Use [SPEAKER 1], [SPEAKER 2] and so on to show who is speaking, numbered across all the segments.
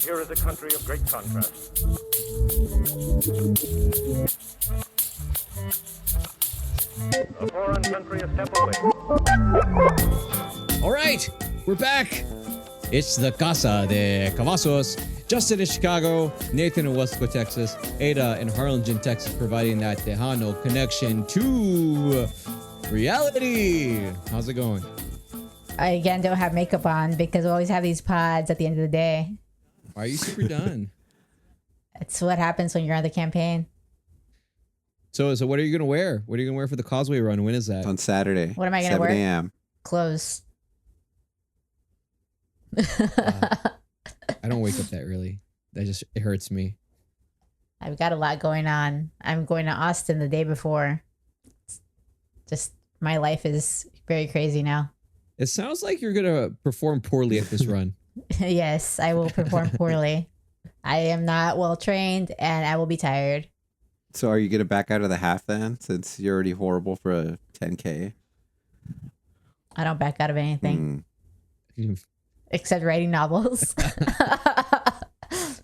[SPEAKER 1] Here is a country of great contrast. A foreign country a step away.
[SPEAKER 2] All right, we're back. It's the Casa de Cavazos. Justin in Chicago, Nathan in Westco, Texas, Ada in Harlingen, Texas, providing that Tejano connection to reality. How's it going?
[SPEAKER 3] I again don't have makeup on because we always have these pods at the end of the day.
[SPEAKER 2] Why are you super done?
[SPEAKER 3] It's what happens when you're on the campaign.
[SPEAKER 2] So what are you gonna wear? What are you gonna wear for the Causeway Run? When is that?
[SPEAKER 4] On Saturday.
[SPEAKER 3] What am I gonna wear?
[SPEAKER 4] 7 a.m.
[SPEAKER 3] Clothes.
[SPEAKER 2] I don't wake up that early. It hurts me.
[SPEAKER 3] I've got a lot going on. I'm going to Austin the day before. Just my life is very crazy now.
[SPEAKER 2] It sounds like you're gonna perform poorly at this run.
[SPEAKER 3] Yes, I will perform poorly. I am not well trained and I will be tired.
[SPEAKER 4] So are you going to back out of the half then, since you're already horrible for a 10K?
[SPEAKER 3] I don't back out of anything except writing novels.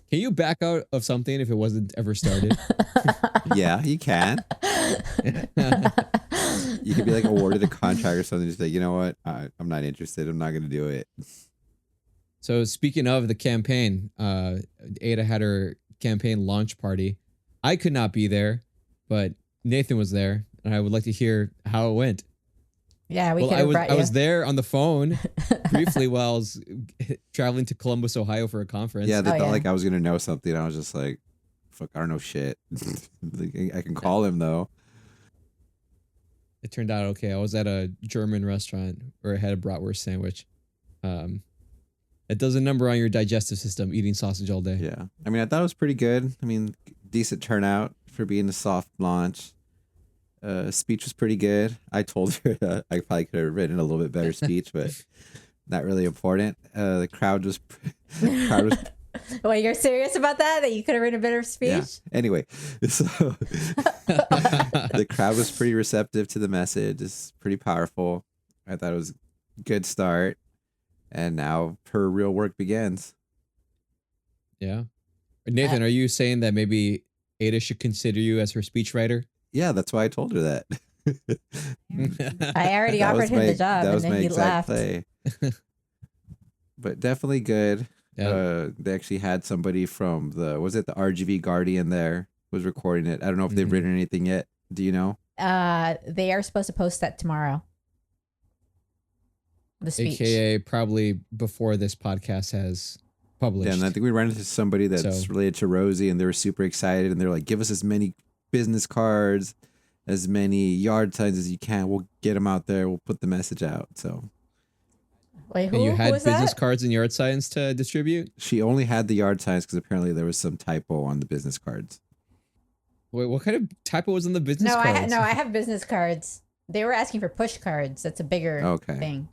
[SPEAKER 2] Can you back out of something if it wasn't ever started?
[SPEAKER 4] Yeah, you can. You could be like awarded a contract or something. Just like, you know what? I'm not interested. I'm not going to do it.
[SPEAKER 2] So speaking of the campaign, Ada had her campaign launch party. I could not be there, but Nathan was there, and I would like to hear how it went.
[SPEAKER 3] Yeah, we could have brought you.
[SPEAKER 2] I was there on the phone briefly while I was traveling to Columbus, Ohio for a conference.
[SPEAKER 4] Yeah, they thought like I was going to know something. I was just like, fuck, I don't know shit. I can call him though.
[SPEAKER 2] It turned out okay. I was at a German restaurant where I had a bratwurst sandwich. It does a number on your digestive system, eating sausage all day.
[SPEAKER 4] Yeah. I mean, I thought it was pretty good. I mean, decent turnout for being a soft launch. Speech was pretty good. I told her I probably could have written a little bit better speech, but not really important. The crowd was...
[SPEAKER 3] Wait, you're serious about that? That you could have written a better speech?
[SPEAKER 4] Yeah. Anyway, so the crowd was pretty receptive to the message. It's pretty powerful. I thought it was a good start. And now her real work begins.
[SPEAKER 2] Yeah. Nathan, are you saying that maybe Ada should consider you as her speechwriter?
[SPEAKER 4] Yeah, that's why I told her that.
[SPEAKER 3] I already offered him the job, and then he laughed.
[SPEAKER 4] Play. But definitely good. Yeah. They actually had somebody from the RGV Guardian there was recording it. I don't know if they've written anything yet. Do you know?
[SPEAKER 3] They are supposed to post that tomorrow. The speech.
[SPEAKER 2] AKA probably before this podcast has published.
[SPEAKER 4] Yeah, and I think we ran into somebody that's related to Rosie, and they were super excited, and they're like, give us as many business cards, as many yard signs as you can. We'll get them out there. We'll put the message out. So,
[SPEAKER 3] wait,
[SPEAKER 2] and you had business cards and yard signs to distribute?
[SPEAKER 4] She only had the yard signs because apparently there was some typo on the business cards.
[SPEAKER 2] Wait, what kind of typo was on the business cards?
[SPEAKER 3] I have business cards. They were asking for push cards. That's a bigger thing.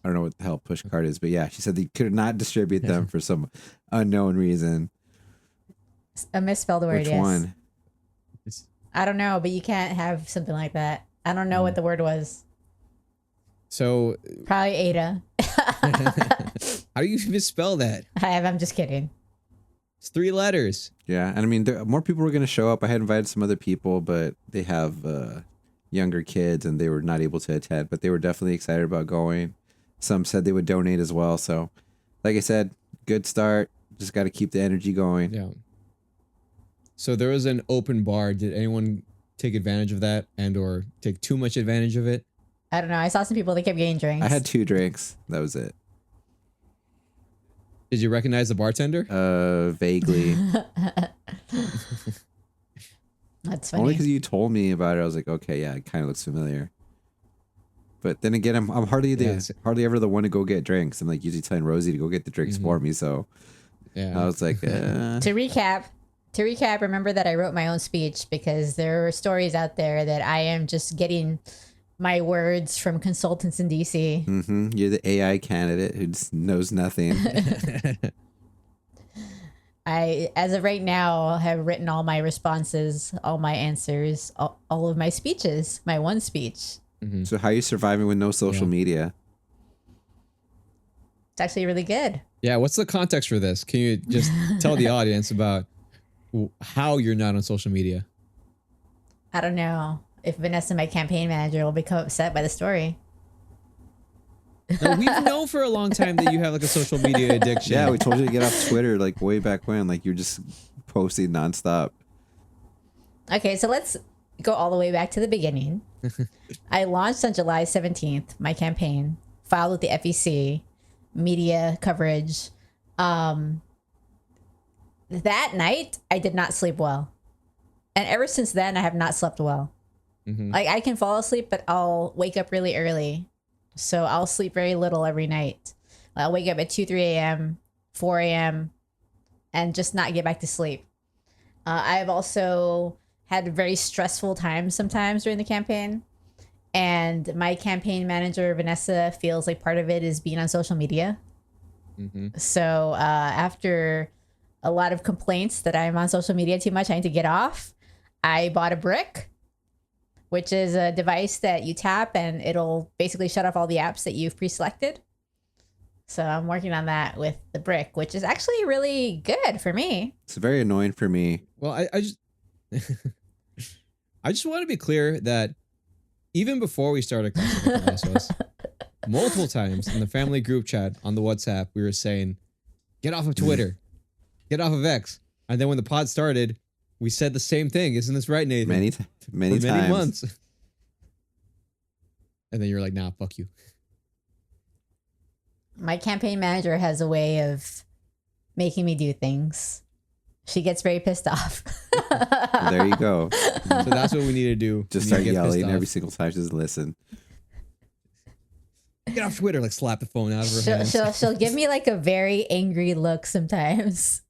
[SPEAKER 4] I don't know what the hell push card is, but yeah, she said they could not distribute them for some unknown reason.
[SPEAKER 3] A misspelled word,
[SPEAKER 4] Which
[SPEAKER 3] yes.
[SPEAKER 4] one?
[SPEAKER 3] I don't know, but you can't have something like that. I don't know what the word was.
[SPEAKER 2] So
[SPEAKER 3] probably Ada.
[SPEAKER 2] How do you misspell that?
[SPEAKER 3] I'm just kidding.
[SPEAKER 2] It's 3 letters.
[SPEAKER 4] Yeah, and I mean, more people were going to show up. I had invited some other people, but they have younger kids, and they were not able to attend. But they were definitely excited about going. Some said they would donate as well. So, like I said, good start. Just got to keep the energy going.
[SPEAKER 2] Yeah. So there was an open bar. Did anyone take advantage of that or take too much advantage of it?
[SPEAKER 3] I don't know. I saw some people that kept getting drinks.
[SPEAKER 4] I had 2 drinks. That was it.
[SPEAKER 2] Did you recognize the bartender?
[SPEAKER 4] Vaguely.
[SPEAKER 3] That's funny.
[SPEAKER 4] Only because you told me about it. I was like, okay, yeah, it kind of looks familiar. But then again, I'm hardly ever the one to go get drinks. I'm like usually telling Rosie to go get the drinks for me. So I was like,
[SPEAKER 3] To recap, remember that I wrote my own speech because there are stories out there that I am just getting my words from consultants in DC.
[SPEAKER 4] Mm-hmm. You're the AI candidate who just knows nothing.
[SPEAKER 3] I, as of right now, have written all my responses, all my answers, all of my speeches, my one speech.
[SPEAKER 4] So how are you surviving with no social media?
[SPEAKER 3] It's actually really good.
[SPEAKER 2] Yeah, what's the context for this? Can you just tell the audience about how you're not on social media?
[SPEAKER 3] I don't know if Vanessa, my campaign manager, will become upset by the story.
[SPEAKER 2] No, we've known for a long time that you have like a social media addiction.
[SPEAKER 4] Yeah, we told you to get off Twitter like way back when. Like you're just posting nonstop.
[SPEAKER 3] Okay, so let's go all the way back to the beginning. I launched on July 17th, my campaign, filed with the FEC, media coverage. That night, I did not sleep well. And ever since then, I have not slept well. Like I can fall asleep, but I'll wake up really early. So I'll sleep very little every night. I'll wake up at 2, 3 a.m., 4 a.m., and just not get back to sleep. I've also had very stressful times sometimes during the campaign. And my campaign manager, Vanessa, feels like part of it is being on social media. So after a lot of complaints that I'm on social media too much, I need to get off, I bought a brick, which is a device that you tap and it'll basically shut off all the apps that you've pre-selected. So I'm working on that with the brick, which is actually really good for me.
[SPEAKER 4] It's very annoying for me.
[SPEAKER 2] Well, I just I just want to be clear that even before we started Cavazos, multiple times in the family group chat on the WhatsApp, we were saying, get off of Twitter, get off of X. And then when the pod started, we said the same thing. Isn't this right, Nathan?
[SPEAKER 4] Many
[SPEAKER 2] For
[SPEAKER 4] times.
[SPEAKER 2] many months. And then you're like, nah, fuck you.
[SPEAKER 3] My campaign manager has a way of making me do things. She gets very pissed off.
[SPEAKER 4] There you go.
[SPEAKER 2] So that's what we need to do.
[SPEAKER 4] Just
[SPEAKER 2] We
[SPEAKER 4] start
[SPEAKER 2] need to get pissed
[SPEAKER 4] yelling
[SPEAKER 2] off.
[SPEAKER 4] every single time. Just listen.
[SPEAKER 2] Get off Twitter, like slap the phone out of her hands.
[SPEAKER 3] She'll give me like a very angry look sometimes.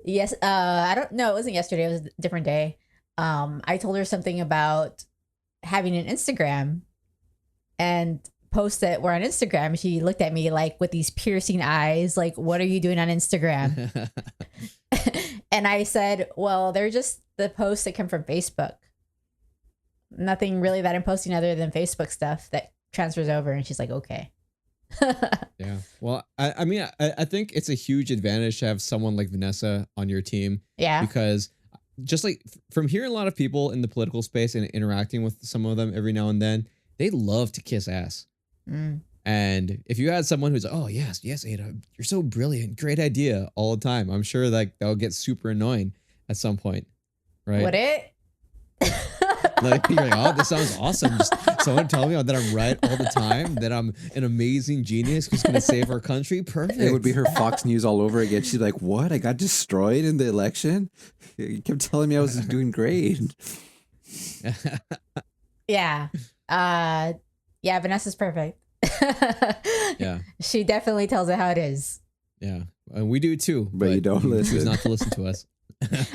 [SPEAKER 3] Yes, I don't know. It wasn't yesterday. It was a different day. I told her something about having an Instagram and posts that were on Instagram. She looked at me like with these piercing eyes, like, what are you doing on Instagram? And I said, well, they're just the posts that come from Facebook. Nothing really that I'm posting other than Facebook stuff that transfers over. And she's like, okay.
[SPEAKER 2] Yeah. Well, I mean, I think it's a huge advantage to have someone like Vanessa on your team.
[SPEAKER 3] Yeah.
[SPEAKER 2] Because just like from hearing a lot of people in the political space and interacting with some of them every now and then, they love to kiss ass. And if you had someone who's like, oh, yes, Ada, you're so brilliant. Great idea all the time. I'm sure like that'll get super annoying at some point. Right.
[SPEAKER 3] Would it?
[SPEAKER 2] Like, you're like, oh, this sounds awesome. Just someone tell me that I'm right all the time, that I'm an amazing genius who's going to save our country. Perfect.
[SPEAKER 4] It would be her Fox News all over again. She's like, what? I got destroyed in the election? You kept telling me I was doing great.
[SPEAKER 3] Yeah. Yeah, Vanessa's perfect.
[SPEAKER 2] Yeah.
[SPEAKER 3] She definitely tells it how it is.
[SPEAKER 2] Yeah. And we do too.
[SPEAKER 4] But you don't
[SPEAKER 2] choose
[SPEAKER 4] listen.
[SPEAKER 2] not to listen to us.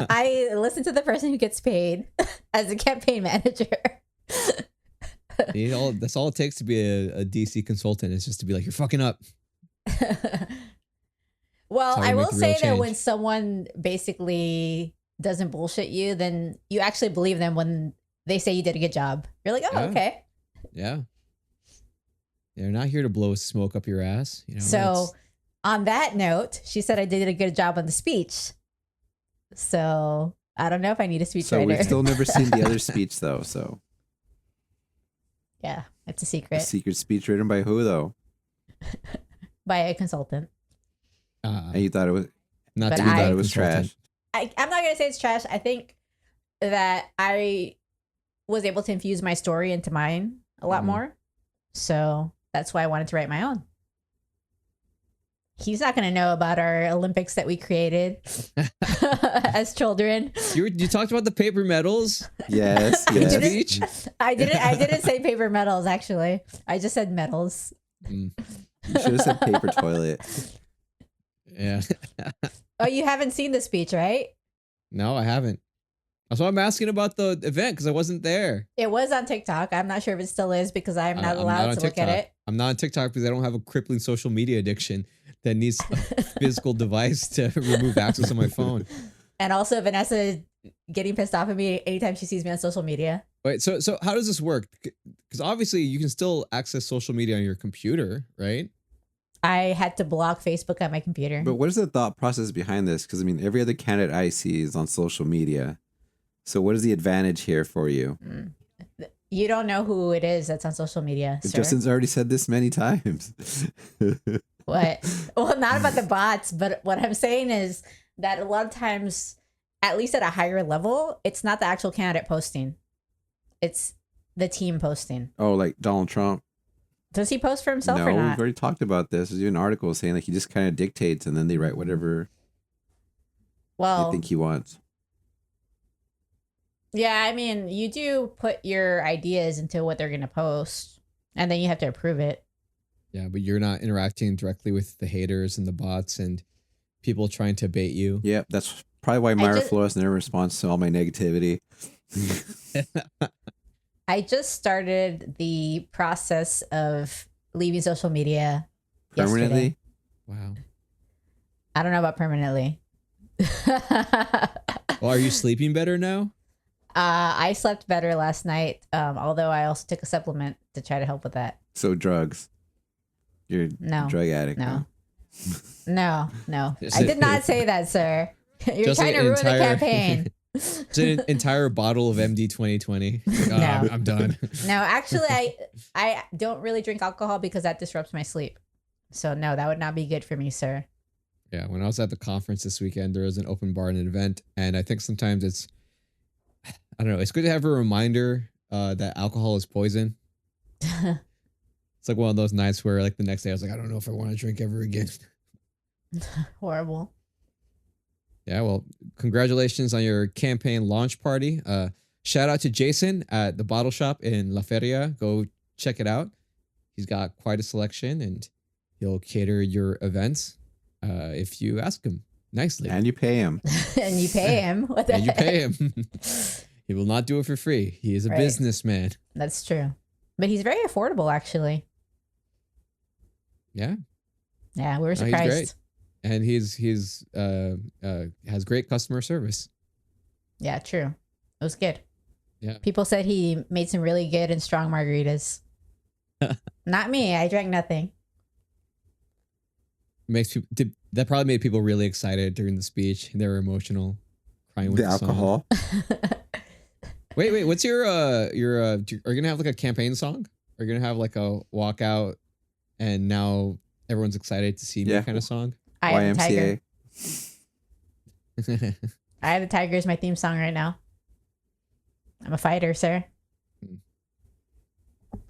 [SPEAKER 3] I listen to the person who gets paid as a campaign manager.
[SPEAKER 2] That's all it takes to be a DC consultant, is just to be like, you're fucking up.
[SPEAKER 3] Well,
[SPEAKER 2] That's how
[SPEAKER 3] I
[SPEAKER 2] we
[SPEAKER 3] will
[SPEAKER 2] make the
[SPEAKER 3] say
[SPEAKER 2] real
[SPEAKER 3] that
[SPEAKER 2] change.
[SPEAKER 3] when someone basically doesn't bullshit you, then you actually believe them when they say you did a good job. You're like, oh,
[SPEAKER 2] Yeah.
[SPEAKER 3] okay.
[SPEAKER 2] Yeah. They're not here to blow smoke up your ass. You know,
[SPEAKER 3] So on that note, she said I did a good job on the speech. So I don't know if I need a speech
[SPEAKER 4] So
[SPEAKER 3] writer.
[SPEAKER 4] we've still never seen the other speech though. So
[SPEAKER 3] Yeah, it's a
[SPEAKER 4] a
[SPEAKER 3] secret
[SPEAKER 4] secret speech written by who though?
[SPEAKER 3] by a consultant.
[SPEAKER 4] And you thought it was
[SPEAKER 2] not
[SPEAKER 3] But
[SPEAKER 2] to
[SPEAKER 4] you
[SPEAKER 2] be
[SPEAKER 4] thought
[SPEAKER 2] that
[SPEAKER 4] it was
[SPEAKER 2] consultant.
[SPEAKER 4] trash.
[SPEAKER 3] I'm not going to say it's trash. I think that I was able to infuse my story into mine a lot
[SPEAKER 2] Mhm.
[SPEAKER 3] more. So that's why I wanted to write my own. He's not going to know about our Olympics that we created as children.
[SPEAKER 2] You talked about the paper medals
[SPEAKER 4] Yes,
[SPEAKER 2] in the
[SPEAKER 4] yes.
[SPEAKER 2] speech.
[SPEAKER 3] I didn't say paper medals, actually. I just said medals.
[SPEAKER 2] Mm,
[SPEAKER 4] You should have said paper toilet.
[SPEAKER 2] yeah.
[SPEAKER 3] Oh, you haven't seen the speech, right?
[SPEAKER 2] No, I haven't. That's why I'm asking about the event, because I wasn't there.
[SPEAKER 3] It was on TikTok. I'm not sure if it still is because I'm not
[SPEAKER 2] I'm
[SPEAKER 3] allowed
[SPEAKER 2] on
[SPEAKER 3] to look at
[SPEAKER 2] TikTok.
[SPEAKER 3] it.
[SPEAKER 2] I'm not on TikTok because I don't have a crippling social media addiction that needs a physical device to remove access on my phone.
[SPEAKER 3] And also Vanessa getting pissed off at me anytime she sees me on social media.
[SPEAKER 2] Wait, so how does this work? Because obviously you can still access social media on your computer, right?
[SPEAKER 3] I had to block Facebook on my computer.
[SPEAKER 4] But what is the thought process behind this? Because I mean, every other candidate I see is on social media. So what is the advantage here for you?
[SPEAKER 3] You don't know who it is that's on social media, sir.
[SPEAKER 4] Justin's already said this many times.
[SPEAKER 3] What? Well, not about the bots, but what I'm saying is that a lot of times, at least at a higher level, it's not the actual candidate posting. It's the team posting.
[SPEAKER 4] Oh, like Donald Trump?
[SPEAKER 3] Does he post for himself
[SPEAKER 4] No,
[SPEAKER 3] or not?
[SPEAKER 4] we've already talked about this. There's an article saying like he just kind of dictates and then they write whatever they think he wants.
[SPEAKER 3] Yeah, I mean, you do put your ideas into what they're going to post, and then you have to approve it.
[SPEAKER 2] Yeah, but you're not interacting directly with the haters and the bots and people trying to bait you.
[SPEAKER 4] Yep, that's probably why Myra Flores never responds to all my negativity.
[SPEAKER 3] I just started the process of leaving social media
[SPEAKER 4] Permanently?
[SPEAKER 3] yesterday.
[SPEAKER 2] Wow.
[SPEAKER 3] I don't know about permanently.
[SPEAKER 2] Well, are you sleeping better now?
[SPEAKER 3] I slept better last night, although I also took a supplement to try to help with that.
[SPEAKER 4] So drugs. You're a drug addict.
[SPEAKER 3] No.
[SPEAKER 4] Huh?
[SPEAKER 3] No. I did not say that, sir. You're
[SPEAKER 2] Just
[SPEAKER 3] trying to ruin the campaign.
[SPEAKER 2] It's an entire bottle of MD 2020. Like, oh,
[SPEAKER 3] No.
[SPEAKER 2] I'm done.
[SPEAKER 3] No, actually, I don't really drink alcohol because that disrupts my sleep. So no, that would not be good for me, sir.
[SPEAKER 2] Yeah, when I was at the conference this weekend, there was an open bar and an event, and I think sometimes it's, I don't know, it's good to have a reminder that alcohol is poison. It's like one of those nights where like the next day I was like, I don't know if I want to drink ever again.
[SPEAKER 3] Horrible.
[SPEAKER 2] Yeah, well, congratulations on your campaign launch party. Shout out to Jason at the Bottle Shop in La Feria. Go check it out. He's got quite a selection and he'll cater your events if you ask him nicely.
[SPEAKER 4] And you pay him.
[SPEAKER 3] And you pay him. What the
[SPEAKER 2] And you
[SPEAKER 3] heck?
[SPEAKER 2] pay him. He will not do it for free. He is a
[SPEAKER 3] Right.
[SPEAKER 2] businessman.
[SPEAKER 3] That's true. But he's very affordable, actually.
[SPEAKER 2] Yeah.
[SPEAKER 3] Yeah, we were
[SPEAKER 2] No, he's
[SPEAKER 3] surprised.
[SPEAKER 2] great. And he's has great customer service.
[SPEAKER 3] Yeah, true. It was good.
[SPEAKER 2] Yeah.
[SPEAKER 3] People said he made some really good and strong margaritas. Not me. I drank nothing.
[SPEAKER 2] That probably made people really excited during the speech. They were emotional, crying with
[SPEAKER 4] The
[SPEAKER 2] the song.
[SPEAKER 4] alcohol.
[SPEAKER 2] Wait, what's your are you gonna have like a campaign song? Are you gonna have like a walkout and now everyone's excited to see me
[SPEAKER 4] Yeah.
[SPEAKER 2] kind of song?
[SPEAKER 3] I have the tiger.
[SPEAKER 4] YMCA.
[SPEAKER 3] I have the tiger as my theme song right now. I'm a fighter, sir.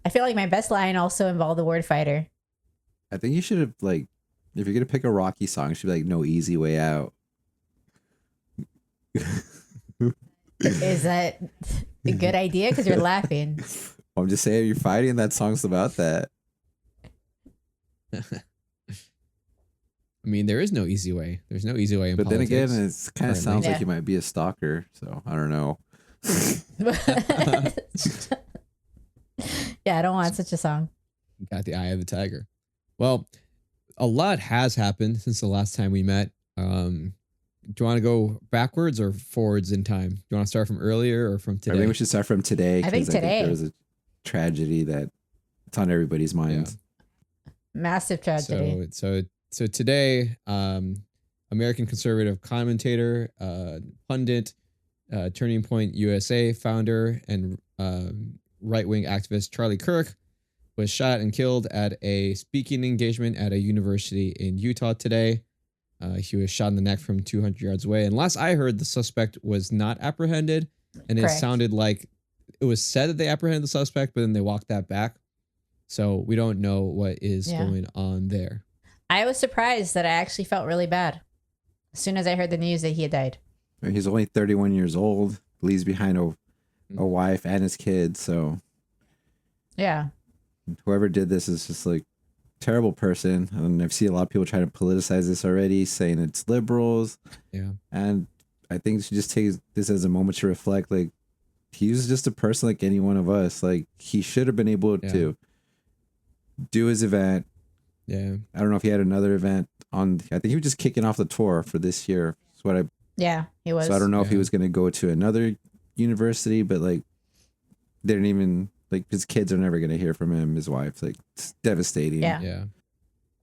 [SPEAKER 3] I feel like my best line also involved the word fighter.
[SPEAKER 4] I think you should have like, if you're gonna pick a Rocky song, it should be like "No Easy Way Out."
[SPEAKER 3] Is that a good idea? Because you're laughing.
[SPEAKER 4] I'm just saying, you're fighting. That song's about that.
[SPEAKER 2] I mean, there is no easy way. There's no easy way in
[SPEAKER 4] But then
[SPEAKER 2] politics.
[SPEAKER 4] again, it kind of
[SPEAKER 2] currently.
[SPEAKER 4] sounds
[SPEAKER 3] Yeah.
[SPEAKER 4] like you might be a stalker. So I don't know.
[SPEAKER 3] Yeah, I don't want such a song.
[SPEAKER 2] Got the eye of the tiger. Well, a lot has happened since the last time we met. Do you want to go backwards or forwards in time? Do you want to start from earlier or from
[SPEAKER 4] I
[SPEAKER 2] today?
[SPEAKER 4] think we should start from today.
[SPEAKER 3] I think
[SPEAKER 4] 'cause
[SPEAKER 3] today.
[SPEAKER 4] there was a tragedy that it's on everybody's minds.
[SPEAKER 3] Massive tragedy.
[SPEAKER 2] So today, American conservative commentator, pundit, Turning Point USA founder, and right-wing activist Charlie Kirk was shot and killed at a speaking engagement at a university in Utah today. He was shot in the neck from 200 yards away. And last I heard, the suspect was not apprehended. And it
[SPEAKER 3] Correct.
[SPEAKER 2] sounded like it was said that they apprehended the suspect, but then they walked that back. So we don't know what is
[SPEAKER 3] Yeah.
[SPEAKER 2] going on there.
[SPEAKER 3] I was surprised that I actually felt really bad as soon as I heard the news that he had died.
[SPEAKER 4] I mean, he's only 31 years old, leaves behind a wife and his kids. So
[SPEAKER 3] Yeah.
[SPEAKER 4] whoever did this is just like terrible person. And I've seen a lot of people trying to politicize this already, saying it's liberals.
[SPEAKER 2] Yeah.
[SPEAKER 4] And I think you should just take this as a moment to reflect. Like, he was just a person like any one of us. Like, he should have been able to do his event.
[SPEAKER 2] Yeah.
[SPEAKER 4] I don't know if he had another event on. I think he was just kicking off the tour for this year. That's what I.
[SPEAKER 3] Yeah, he was.
[SPEAKER 4] So I don't know if he
[SPEAKER 2] Yeah.
[SPEAKER 4] was going to go to another university, but like, they didn't even like his kids are never going to hear from him. His wife, like, it's devastating.
[SPEAKER 3] Yeah.
[SPEAKER 2] Yeah.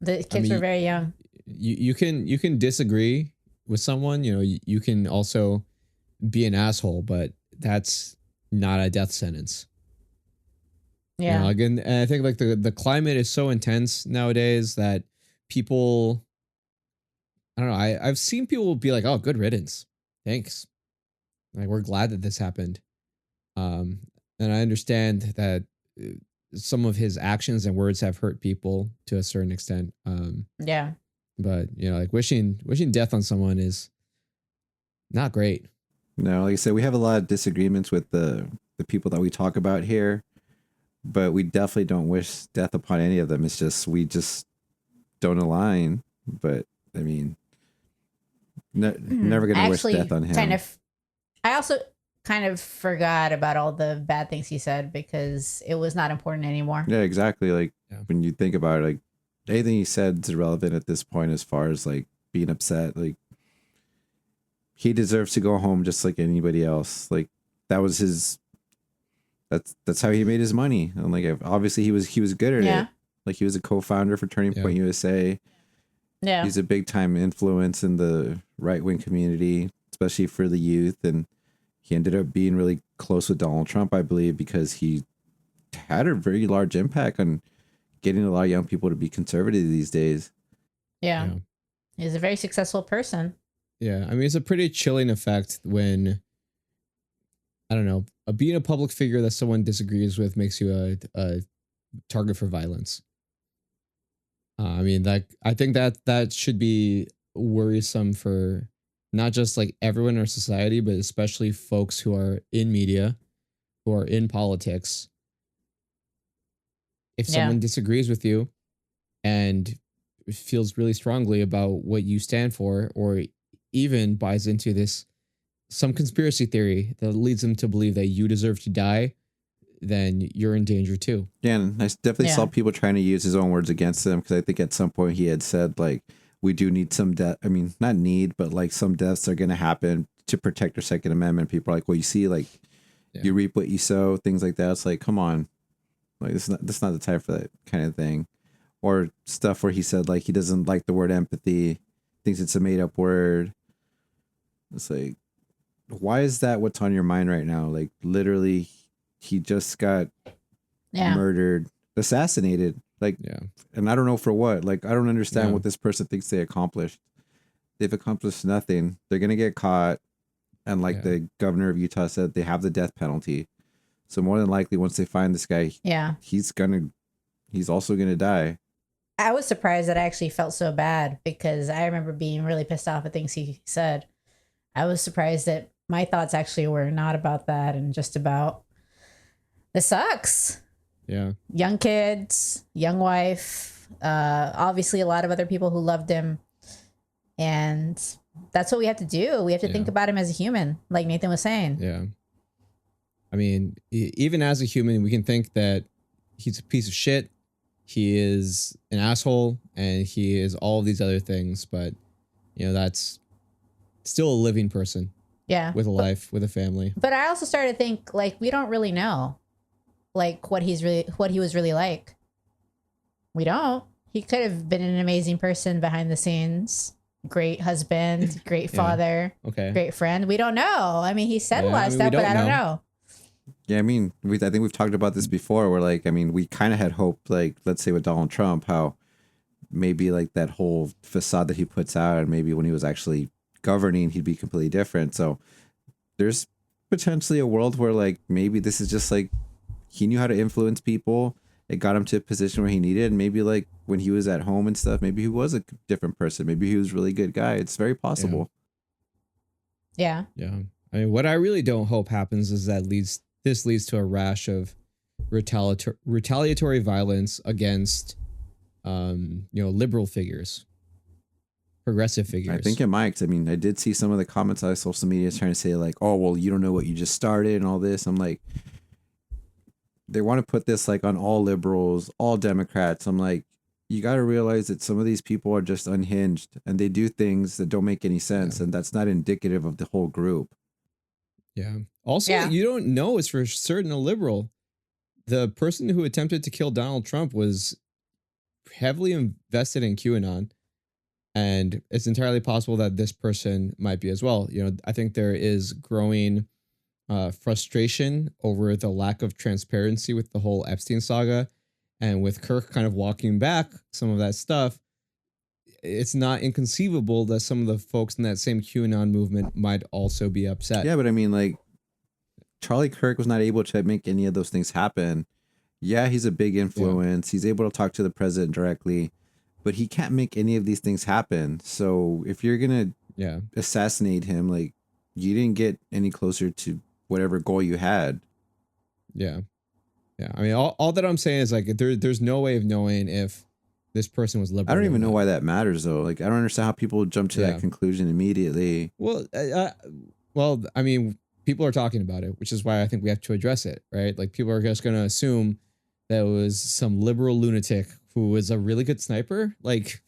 [SPEAKER 3] The kids were very young.
[SPEAKER 2] You can disagree with someone. You know, you can also be an asshole, but that's not a death sentence.
[SPEAKER 3] Yeah.
[SPEAKER 2] You know, again, and I think like the climate is so intense nowadays that people, I don't know. I've seen people be like, "Oh, good riddance, thanks." Like, we're glad that this happened. Um, and I understand that some of his actions and words have hurt people to a certain extent.
[SPEAKER 3] Yeah.
[SPEAKER 2] But you know, like wishing death on someone is not great.
[SPEAKER 4] No, like I said, we have a lot of disagreements with the people that we talk about here, but we definitely don't wish death upon any of them. It's just we just don't align. But I mean, never gonna wish death on him.
[SPEAKER 3] I also kind of forgot about all the bad things he said because it was not important anymore.
[SPEAKER 4] Yeah, exactly. Like when you think about it, like anything he said is irrelevant at this point as far as like being upset. Like he deserves to go home just like anybody else. Like that was his. That's how he made his money. And like obviously he was good at it. Like he was a co-founder for Turning Point USA.
[SPEAKER 3] Yeah,
[SPEAKER 4] he's a big time influence in the right wing community, especially for the youth. And he ended up being really close with Donald Trump, I believe, because he had a very large impact on getting a lot of young people to be conservative these days.
[SPEAKER 3] Yeah. He's a very successful person.
[SPEAKER 2] Yeah. I mean, it's a pretty chilling effect when, I don't know, being a public figure that someone disagrees with makes you a target for violence. I mean, like, I think that should be worrisome for not just like everyone in our society, but especially folks who are in media, who are in politics. If someone disagrees with you and feels really strongly about what you stand for, or even buys into some conspiracy theory that leads them to believe that you deserve to die, then you're in danger too.
[SPEAKER 4] Yeah, and I definitely saw people trying to use his own words against him, because I think at some point he had said like, we do need some death. I mean, not need, but like some deaths are going to happen to protect our Second Amendment. People are like, well, you see, like you reap what you sow, things like that. It's like, come on, like this is not the time for that kind of thing. Or stuff where he said like he doesn't like the word empathy, thinks it's a made up word. It's like, why is that what's on your mind right now? Like literally, he just got murdered, assassinated. Like, and I don't know for what. Like, I don't understand what this person thinks they accomplished. They've accomplished nothing. They're gonna get caught, and like the governor of Utah said, they have the death penalty. So more than likely, once they find this guy, he's also gonna die.
[SPEAKER 3] I was surprised that I actually felt so bad, because I remember being really pissed off at things he said. I was surprised that my thoughts actually were not about that and just about, this sucks.
[SPEAKER 2] Yeah.
[SPEAKER 3] Young kids, young wife, obviously a lot of other people who loved him. And that's what we have to do. We have to think about him as a human, like Nathan was saying.
[SPEAKER 2] Yeah. I mean, even as a human, we can think that he's a piece of shit, he is an asshole, and he is all of these other things. But, you know, that's still a living person.
[SPEAKER 3] Yeah.
[SPEAKER 2] With a life, with a family.
[SPEAKER 3] But I also started to think, like, we don't really know, like, what he was really like. We don't. He could have been an amazing person behind the scenes. Great husband, great father, great friend. We don't know. I mean, he said a lot of stuff, but I don't know.
[SPEAKER 4] Yeah, I mean, I think we've talked about this before, where like, I mean, we kind of had hoped, like, let's say with Donald Trump, how maybe like that whole facade that he puts out, and maybe when he was actually governing, he'd be completely different. So there's potentially a world where like maybe this is just like he knew how to influence people. It got him to a position where he needed, and maybe like when he was at home and stuff, maybe he was a different person. Maybe he was a really good guy. It's very possible.
[SPEAKER 3] Yeah.
[SPEAKER 2] Yeah. I mean, what I really don't hope happens is that this leads to a rash of retaliatory violence against, liberal figures, progressive figures.
[SPEAKER 4] I think it might. 'Cause I mean, I did see some of the comments on social media trying to say like, oh, well, you don't know what you just started and all this. I'm like, they want to put this like on all liberals, all Democrats. I'm like, you got to realize that some of these people are just unhinged and they do things that don't make any sense. And that's not indicative of the whole group.
[SPEAKER 2] Yeah. Also, you don't know it's for certain a liberal. The person who attempted to kill Donald Trump was heavily invested in QAnon, and it's entirely possible that this person might be as well. You know, I think there is growing frustration over the lack of transparency with the whole Epstein saga, and with Kirk kind of walking back some of that stuff. It's not inconceivable that some of the folks in that same QAnon movement might also be upset.
[SPEAKER 4] Yeah, but I mean, like, Charlie Kirk was not able to make any of those things happen. Yeah, he's a big influence. He's able to talk to the president directly, but he can't make any of these things happen. So if you're gonna assassinate him, like, you didn't get any closer to whatever goal you had.
[SPEAKER 2] Yeah. I mean, all that I'm saying is, like, there's no way of knowing if this person was liberal.
[SPEAKER 4] I don't even know why that matters, though. Like, I don't understand how people jump to that conclusion immediately.
[SPEAKER 2] Well, I mean, people are talking about it, which is why I think we have to address it, right? Like, people are just going to assume that it was some liberal lunatic who was a really good sniper. Like,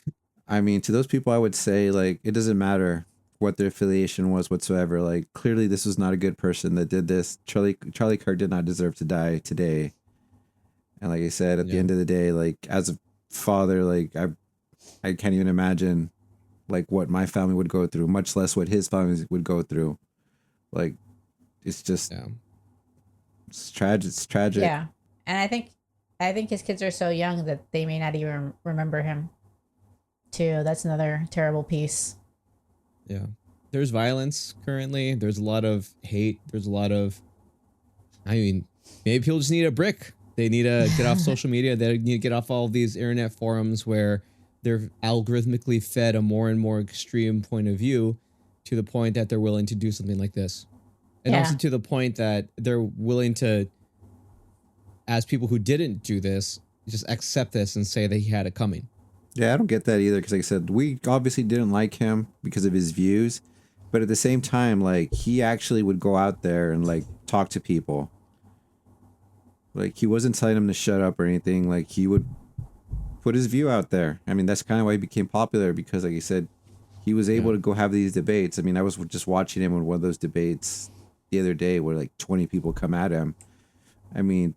[SPEAKER 4] I mean, to those people, I would say, like, it doesn't matter what their affiliation was whatsoever. Like, clearly this was not a good person that did this. Charlie Kirk did not deserve to die today. And like I said, at the end of the day, like, as a father, like, I can't even imagine, like, what my family would go through, much less what his family would go through. Like, it's just, it's tragic. It's tragic.
[SPEAKER 3] Yeah. And I think his kids are so young that they may not even remember him too. That's another terrible piece.
[SPEAKER 2] Yeah. There's violence currently. There's a lot of hate. There's a lot of, I mean, maybe people just need a brick. They need to get off social media. They need to get off all of these internet forums where they're algorithmically fed a more and more extreme point of view, to the point that they're willing to do something like this. And also to the point that they're willing to, as people who didn't do this, just accept this and say that he had it coming.
[SPEAKER 4] Yeah, I don't get that either, because like I said, we obviously didn't like him because of his views, but at the same time, like, he actually would go out there and, like, talk to people. Like, he wasn't telling them to shut up or anything. Like, he would put his view out there. I mean, that's kind of why he became popular, because, like I said, he was able to go have these debates. I mean, I was just watching him in one of those debates the other day where, like, 20 people come at him. I mean,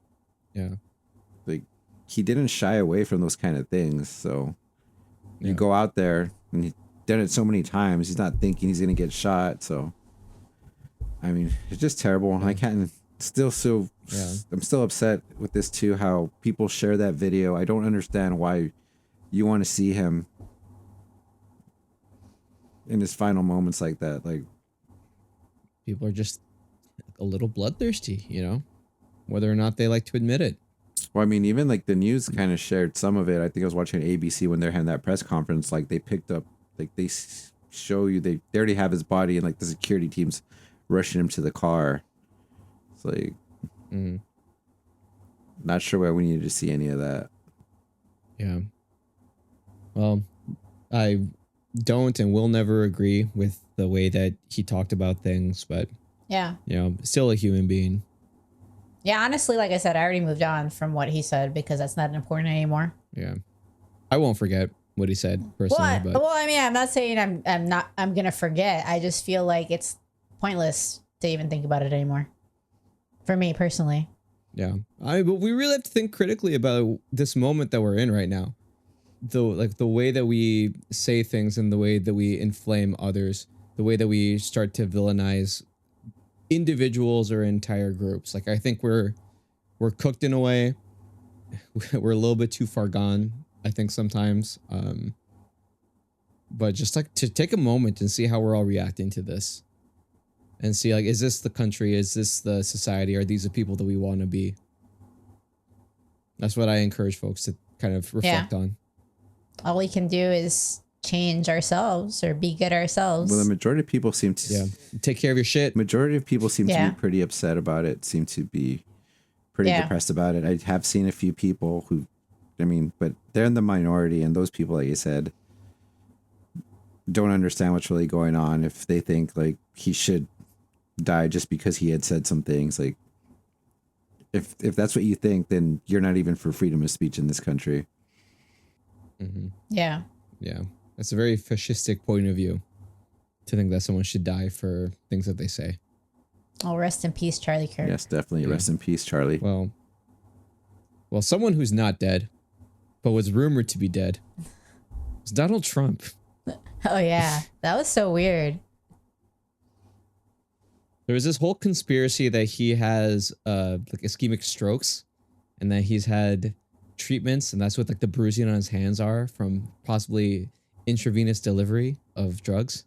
[SPEAKER 4] like, he didn't shy away from those kind of things. So you go out there, and he's done it so many times, he's not thinking he's going to get shot. So, I mean, it's just terrible. I can't I'm still upset with this too, how people share that video. I don't understand why you want to see him in his final moments like that. Like,
[SPEAKER 2] people are just a little bloodthirsty, you know, whether or not they like to admit it.
[SPEAKER 4] Well, I mean, even like the news kind of shared some of it. I think I was watching ABC when they're having that press conference. Like, they picked up, like, they show you, they already have his body, and like the security team's rushing him to the car. It's like, not sure why we needed to see any of that.
[SPEAKER 2] Yeah. Well, I don't and will never agree with the way that he talked about things, but you know, still a human being.
[SPEAKER 3] Yeah, honestly, like I said, I already moved on from what he said because that's not important anymore.
[SPEAKER 2] Yeah. I won't forget what he said personally.
[SPEAKER 3] Well, I mean, I'm not saying I'm gonna forget. I just feel like it's pointless to even think about it anymore. For me personally.
[SPEAKER 2] Yeah. But we really have to think critically about this moment that we're in right now. The way that we say things and the way that we inflame others, the way that we start to villainize individuals or entire groups. Like, I think we're cooked in a way. We're a little bit too far gone, I think, sometimes. But just like to take a moment and see how we're all reacting to this. And see, like, is this the country? Is this the society? Are these the people that we want to be? That's what I encourage folks to kind of reflect on.
[SPEAKER 3] All we can do is change ourselves or be good ourselves.
[SPEAKER 4] Well, the majority of people seem to
[SPEAKER 2] take care of your shit.
[SPEAKER 4] Majority of people seem to be pretty upset about it. Seem to be pretty depressed about it. I have seen a few people who, I mean, but they're in the minority, and those people, like you said, don't understand what's really going on. If they think like he should die just because he had said some things, like, if that's what you think, then you're not even for freedom of speech in this country.
[SPEAKER 3] Yeah.
[SPEAKER 2] That's a very fascistic point of view, to think that someone should die for things that they say.
[SPEAKER 3] Oh, rest in peace, Charlie Kirk.
[SPEAKER 4] Yes, definitely. Rest in peace, Charlie.
[SPEAKER 2] Well, someone who's not dead but was rumored to be dead was Donald Trump.
[SPEAKER 3] Oh yeah, that was so weird.
[SPEAKER 2] There was this whole conspiracy that he has like ischemic strokes, and that he's had treatments, and that's what like the bruising on his hands are from possibly intravenous delivery of drugs.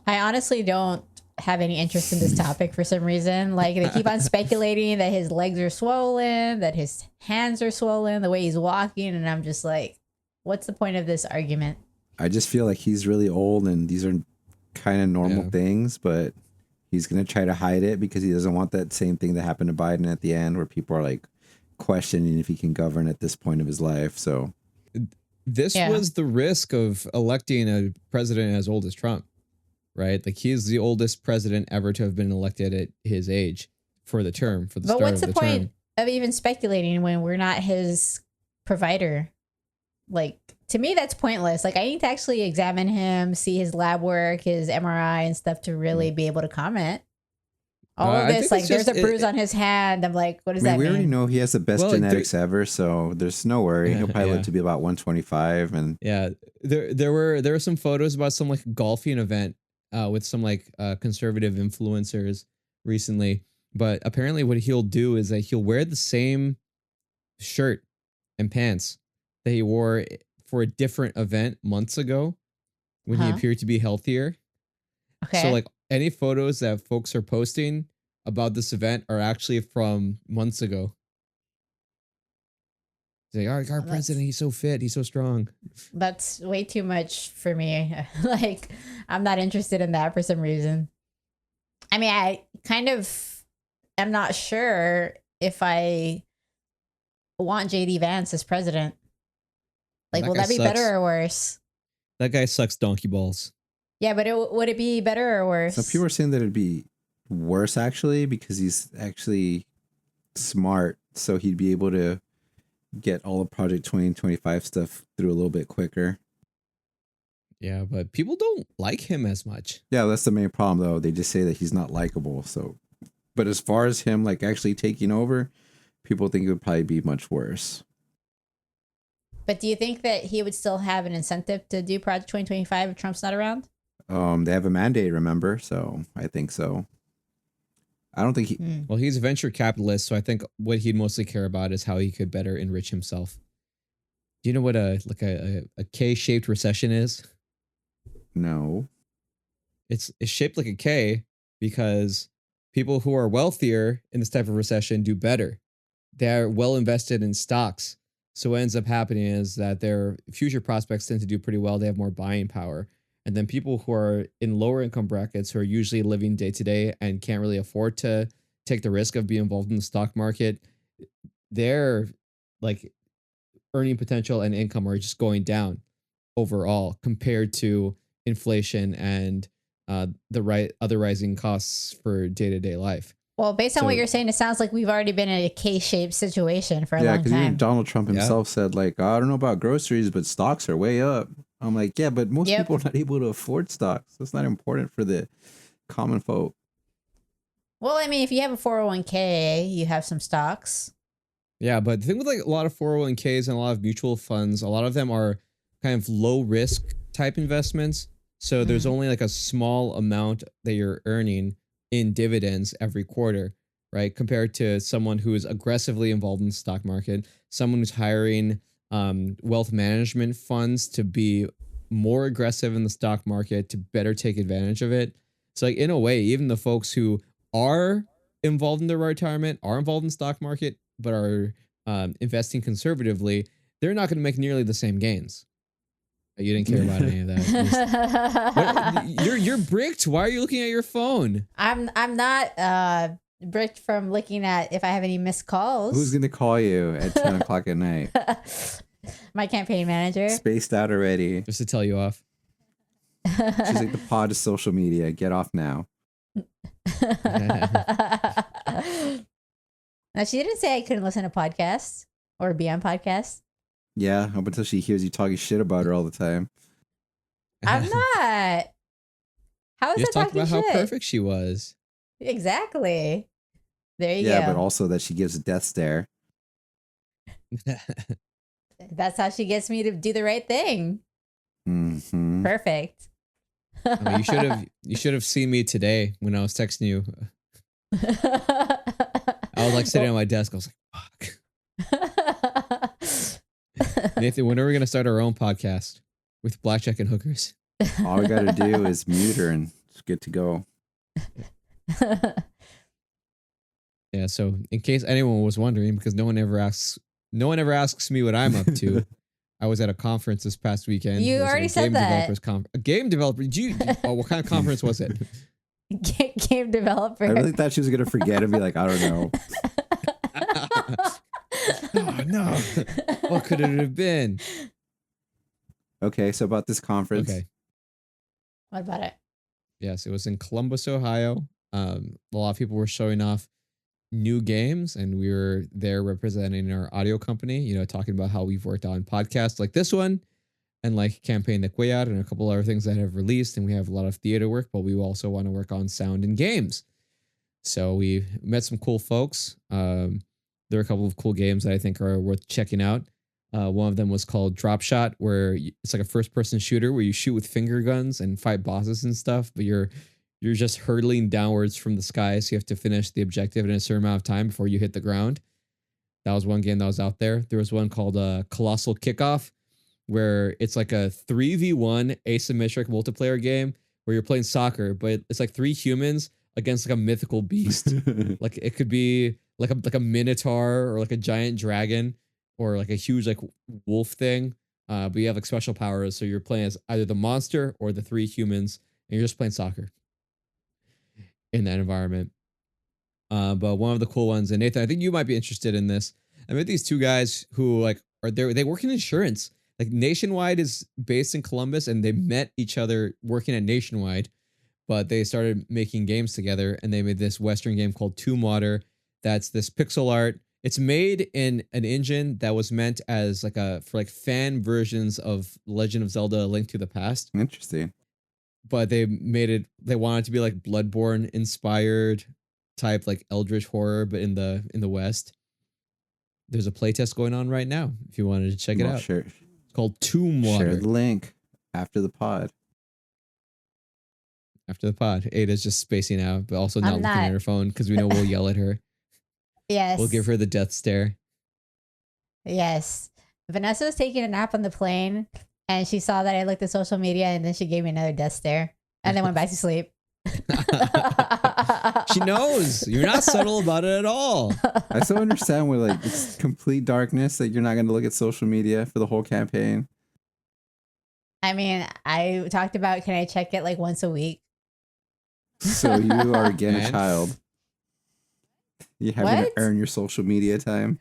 [SPEAKER 3] I honestly don't have any interest in this topic for some reason. Like they keep on speculating that his legs are swollen, that his hands are swollen, the way he's walking, and I'm just like, what's the point of this argument?
[SPEAKER 4] I just feel like he's really old and these are kind of normal things, but he's going to try to hide it because he doesn't want that same thing that happened to Biden at the end where people are like questioning if he can govern at this point of his life. So
[SPEAKER 2] this was the risk of electing a president as old as Trump, right? Like he's the oldest president ever to have been elected at his age for the term, for the start of the term. But what's the point
[SPEAKER 3] of even speculating when we're not his provider? Like, to me, that's pointless. Like, I need to actually examine him, see his lab work, his MRI and stuff to really be able to comment. All of this, like, there's a bruise on his hand. I'm like, what does that mean?
[SPEAKER 4] We already know he has the best genetics ever, so there's no worry. He'll probably live to be about 125. And
[SPEAKER 2] there were some photos about some like golfing event with some like conservative influencers recently. But apparently, what he'll do is that he'll wear the same shirt and pants that he wore for a different event months ago when he appeared to be healthier. Okay. So like any photos that folks are posting about this event are actually from months ago. It's like, our president, he's so fit, he's so strong.
[SPEAKER 3] That's way too much for me. Like, I'm not interested in that for some reason. I mean, I kind of am not sure if I want JD Vance as president. Like, will that be better or worse?
[SPEAKER 2] That guy sucks donkey balls.
[SPEAKER 3] Yeah, but would it be better or worse?
[SPEAKER 4] Some people are saying that it'd be worse, actually, because he's actually smart. So he'd be able to get all the Project 2025 stuff through a little bit quicker.
[SPEAKER 2] Yeah, but people don't like him as much.
[SPEAKER 4] Yeah, that's the main problem, though. They just say that he's not likable. So, but as far as him, like, actually taking over, people think it would probably be much worse.
[SPEAKER 3] But do you think that he would still have an incentive to do Project 2025 if Trump's not around?
[SPEAKER 4] They have a mandate, remember? So I think so. I don't think he...
[SPEAKER 2] Well, he's a venture capitalist, so I think what he'd mostly care about is how he could better enrich himself. Do you know what a K-shaped recession is?
[SPEAKER 4] No.
[SPEAKER 2] It's shaped like a K because people who are wealthier in this type of recession do better. They're well invested in stocks. So what ends up happening is that their future prospects tend to do pretty well. They have more buying power. And then people who are in lower income brackets who are usually living day to day and can't really afford to take the risk of being involved in the stock market, their like earning potential and income are just going down overall compared to inflation and other rising costs for day-to-day life.
[SPEAKER 3] Well, based on what you're saying, it sounds like we've already been in a K-shaped situation for a long time.
[SPEAKER 4] Even Donald Trump himself said, like, I don't know about groceries, but stocks are way up. I'm like, yeah, but most people are not able to afford stocks. That's not important for the common folk.
[SPEAKER 3] Well, I mean, if you have a 401k, you have some stocks.
[SPEAKER 2] Yeah, but the thing with like a lot of 401ks and a lot of mutual funds, a lot of them are kind of low risk type investments. So there's only like a small amount that you're earning in dividends every quarter, right? Compared to someone who is aggressively involved in the stock market, someone who's hiring wealth management funds to be more aggressive in the stock market to better take advantage of it. So like in a way, even the folks who are involved in their retirement, are involved in the stock market, but are investing conservatively, they're not going to make nearly the same gains. You didn't care about any of that. You're bricked. Why are you looking at your phone?
[SPEAKER 3] I'm not bricked from looking at if I have any missed calls.
[SPEAKER 4] Who's gonna call you at 10 o'clock at night?
[SPEAKER 3] My campaign manager.
[SPEAKER 4] Spaced out already.
[SPEAKER 2] Just to tell you off.
[SPEAKER 4] She's like, the pod is social media. Get off now.
[SPEAKER 3] Now, she didn't say I couldn't listen to podcasts or be on podcasts.
[SPEAKER 4] Yeah, up until she hears you talking shit about her all the time.
[SPEAKER 3] I'm not. How is
[SPEAKER 2] you just
[SPEAKER 3] that
[SPEAKER 2] talked about
[SPEAKER 3] shit?
[SPEAKER 2] How perfect she was.
[SPEAKER 3] Exactly. There you go.
[SPEAKER 4] Yeah, but also that she gives a death stare.
[SPEAKER 3] That's how she gets me to do the right thing.
[SPEAKER 4] Mm-hmm.
[SPEAKER 3] Perfect.
[SPEAKER 2] I mean, you should have seen me today when I was texting you. I was like sitting at my desk. I was like, fuck. Nathan, when are we gonna start our own podcast with blackjack and hookers?
[SPEAKER 4] All we got to do is mute her and it's good to go.
[SPEAKER 2] Yeah. So in case anyone was wondering, because no one ever asks me what I'm up to. I was at a conference this past weekend.
[SPEAKER 3] You
[SPEAKER 2] It was
[SPEAKER 3] already
[SPEAKER 2] a
[SPEAKER 3] said
[SPEAKER 2] game
[SPEAKER 3] that.
[SPEAKER 2] developers a game developer. What kind of conference was it?
[SPEAKER 3] Game developer.
[SPEAKER 4] I really thought she was going to forget and be like, I don't know.
[SPEAKER 2] Oh no. What could it have been?
[SPEAKER 4] Okay, so about this conference.
[SPEAKER 2] Okay.
[SPEAKER 3] What about it?
[SPEAKER 2] Yes, it was in Columbus, Ohio. A lot of people were showing off new games, and we were there representing our audio company, talking about how we've worked on podcasts like this one and like Campaign de Cuellar and a couple other things that have released. And we have a lot of theater work, but we also want to work on sound and games. So we met some cool folks. There are a couple of cool games that I think are worth checking out. One of them was called Drop Shot, where it's like a first-person shooter where you shoot with finger guns and fight bosses and stuff, but you're just hurtling downwards from the sky, so you have to finish the objective in a certain amount of time before you hit the ground. That was one game that was out there. There was one called Colossal Kickoff, where it's like a 3v1 asymmetric multiplayer game where you're playing soccer, but it's like 3 humans against like a mythical beast. Like it could be like a minotaur or like a giant dragon or like a huge like wolf thing. But you have like special powers, so you're playing as either the monster or the 3 humans, and you're just playing soccer in that environment. But one of the cool ones, and Nathan, I think you might be interested in this. I met these 2 guys who like they work in insurance. Like Nationwide is based in Columbus, and they met each other working at Nationwide, but they started making games together, and they made this Western game called Tomb Water. That's this pixel art. It's made in an engine that was meant as like for fan versions of Legend of Zelda: A Link to the Past.
[SPEAKER 4] Interesting.
[SPEAKER 2] But they wanted it to be like Bloodborne inspired type, like Eldritch horror, but in the West. There's a playtest going on right now if you wanted to check it out.
[SPEAKER 4] Sure.
[SPEAKER 2] It's called Tomb Water.
[SPEAKER 4] Share the link after the pod.
[SPEAKER 2] After the pod. Ada's just spacing out, but also not looking at her phone because we know we'll yell at her.
[SPEAKER 3] Yes.
[SPEAKER 2] We'll give her the death stare.
[SPEAKER 3] Yes. Vanessa was taking a nap on the plane, and she saw that I looked at social media, and then she gave me another death stare and then went back to sleep.
[SPEAKER 2] She knows. You're not subtle about it at all.
[SPEAKER 4] I still understand where like it's complete darkness that you're not going to look at social media for the whole campaign.
[SPEAKER 3] I mean, I talked about, can I check it like once a week?
[SPEAKER 4] So you are again a
[SPEAKER 2] Man.
[SPEAKER 4] child. You having to
[SPEAKER 3] What?
[SPEAKER 4] earn your social media time.